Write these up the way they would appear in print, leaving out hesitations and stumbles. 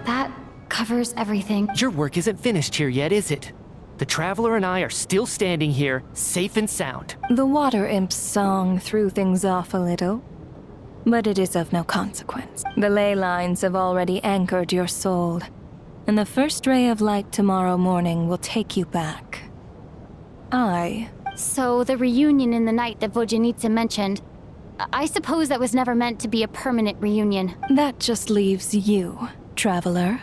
That covers everything. Your work isn't finished here yet, is it? The Traveler and I are still standing here, safe and sound. The Water Imp's song threw things off a little, but it is of no consequence. The ley lines have already anchored your soul, and the first ray of light tomorrow morning will take you back. So the reunion in the night that Vojanitsa mentioned, I suppose that was never meant to be a permanent reunion. That just leaves you, Traveler.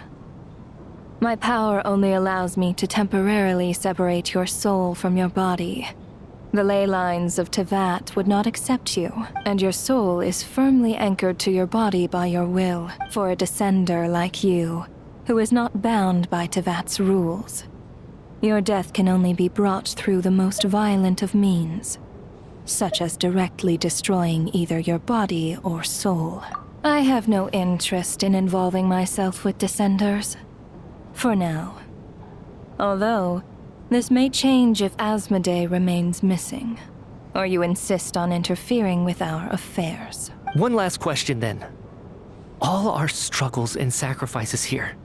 My power only allows me to temporarily separate your soul from your body. The ley lines of Tevat would not accept you, and your soul is firmly anchored to your body by your will, for a descender like you, who is not bound by Tevat's rules. Your death can only be brought through the most violent of means, such as directly destroying either your body or soul. I have no interest in involving myself with descenders. For now. Although, this may change if Asmodee remains missing, or you insist on interfering with our affairs. One last question then. All our struggles and sacrifices here,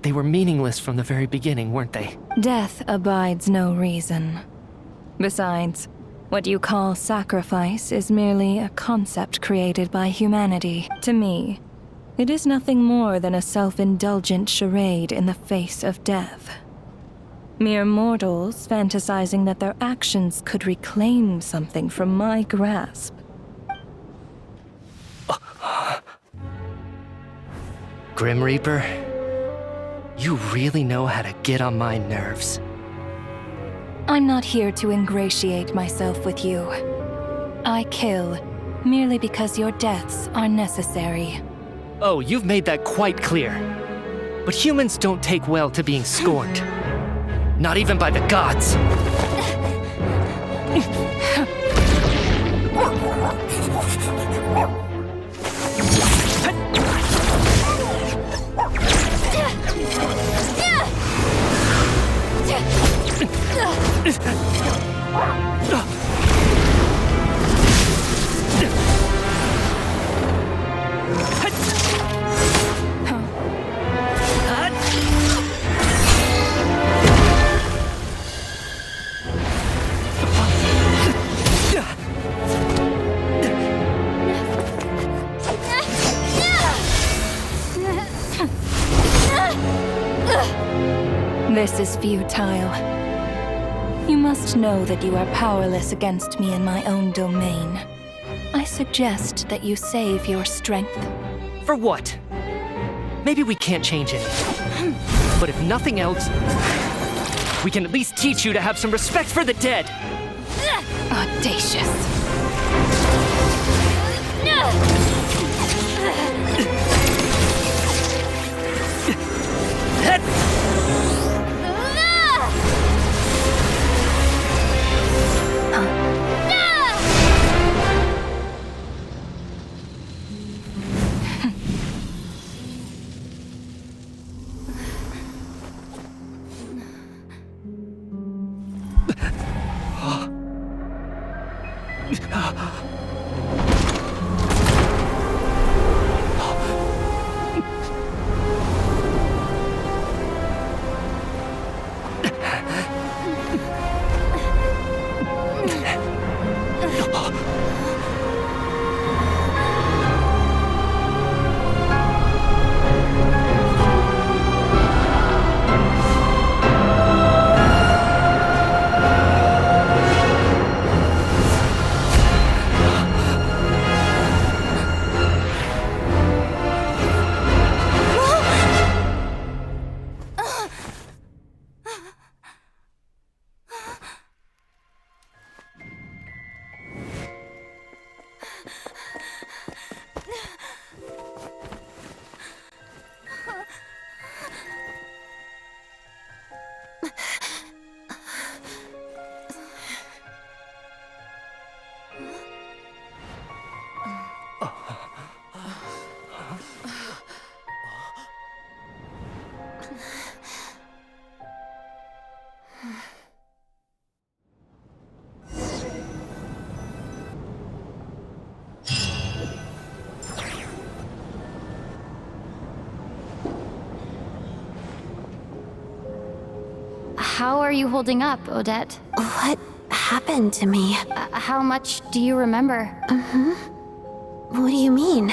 they were meaningless from the very beginning, weren't they? Death abides no reason. Besides, what you call sacrifice is merely a concept created by humanity. To me, it is nothing more than a self-indulgent charade in the face of death. Mere mortals fantasizing that their actions could reclaim something from my grasp. Grim Reaper, you really know how to get on my nerves. I'm not here to ingratiate myself with you. I kill merely because your deaths are necessary. Oh, you've made that quite clear. But humans don't take well to being scorned. Not even by the gods. This is futile. You must know that you are powerless against me in my own domain. I suggest that you save your strength. For what? Maybe we can't change it. But if nothing else, we can at least teach you to have some respect for the dead. Audacious. How are you holding up, Odette? What happened to me? How much do you remember? What do you mean?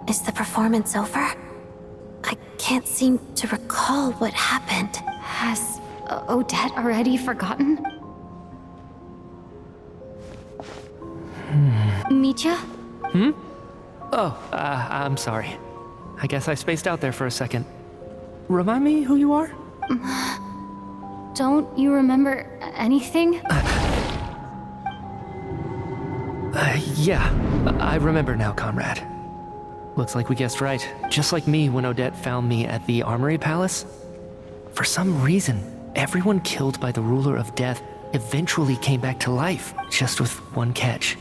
Is the performance over? I can't seem to recall what happened. Has Odette already forgotten? Mitya? Oh, I'm sorry. I guess I spaced out there for a second. Remind me who you are? Don't you remember anything? Yeah, I remember now, comrade. Looks like we guessed right. Just like me when Odette found me at the Armory Palace. For some reason, everyone killed by the ruler of death eventually came back to life, just with one catch.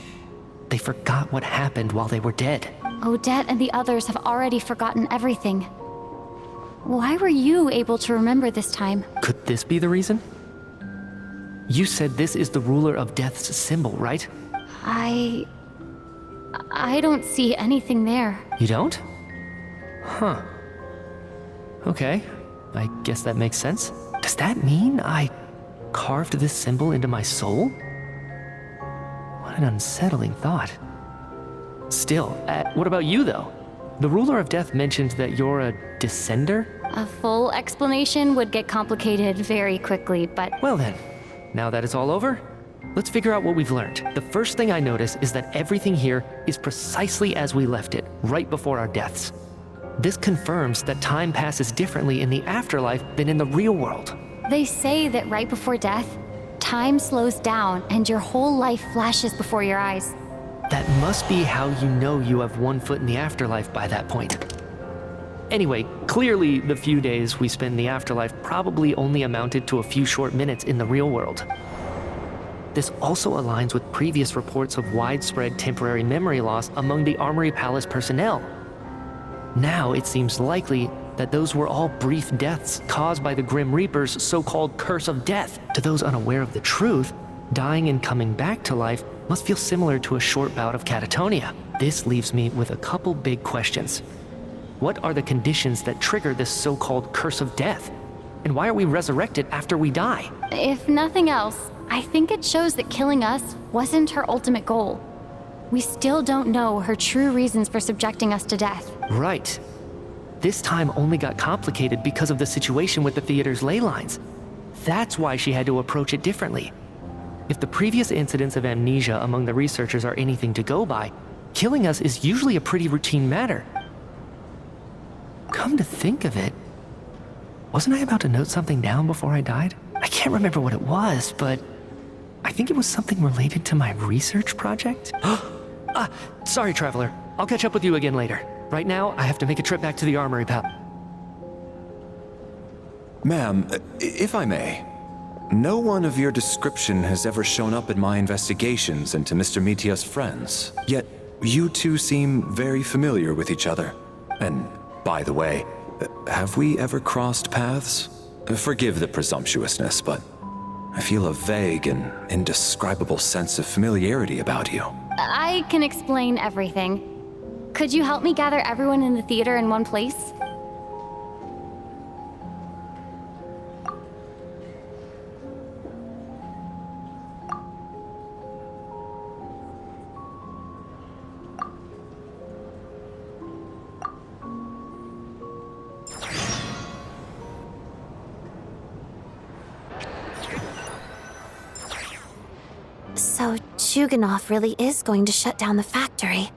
They forgot what happened while they were dead. Odette and the others have already forgotten everything. Why were you able to remember this time? Could this be the reason? You said this is the ruler of death's symbol, right? I don't see anything there. You don't? Huh. Okay, I guess that makes sense. Does that mean I carved this symbol into my soul? What an unsettling thought. Still, what about you though? The ruler of death mentioned that you're a descender? A full explanation would get complicated very quickly, but Well then, now that it's all over, let's figure out what we've learned. The first thing I notice is that everything here is precisely as we left it, right before our deaths. This confirms that time passes differently in the afterlife than in the real world. they say that right before death, time slows down and your whole life flashes before your eyes. That must be how you know you have one foot in the afterlife by that point. Anyway, clearly the few days we spend in the afterlife probably only amounted to a few short minutes in the real world. This also aligns with previous reports of widespread temporary memory loss among the Armory Palace personnel. Now it seems likely that those were all brief deaths caused by the Grim Reaper's so-called curse of death. To those unaware of the truth, dying and coming back to life must feel similar to a short bout of catatonia. This leaves me with a couple big questions. What are the conditions that trigger this so-called curse of death? And why are we resurrected after we die? If nothing else, I think it shows that killing us wasn't her ultimate goal. We still don't know her true reasons for subjecting us to death. Right. This time only got complicated because of the situation with the theater's ley lines. That's why she had to approach it differently. If the previous incidents of amnesia among the researchers are anything to go by, killing us is usually a pretty routine matter. Come to think of it, wasn't I about to note something down before I died? I can't remember what it was, but I think it was something related to my research project. Sorry, Traveler. I'll catch up with you again later. Right now, I have to make a trip back to the Armory Palace. Ma'am, if I may, no one of your description has ever shown up in my investigations into Mr. Mitya's friends. Yet, you two seem very familiar with each other. And, by the way, have we ever crossed paths? Forgive the presumptuousness, but I feel a vague and indescribable sense of familiarity about you. I can explain everything. Could you help me gather everyone in the theater in one place? So Chuganov really is going to shut down the factory.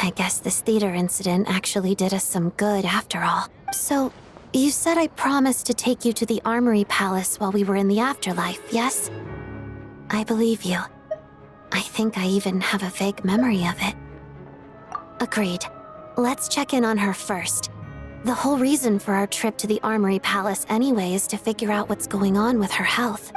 I guess this theater incident actually did us some good after all. So, you said I promised to take you to the Armory Palace while we were in the afterlife, yes? I believe you. I think I even have a vague memory of it. Agreed. Let's check in on her first. The whole reason for our trip to the Armory Palace anyway is to figure out what's going on with her health.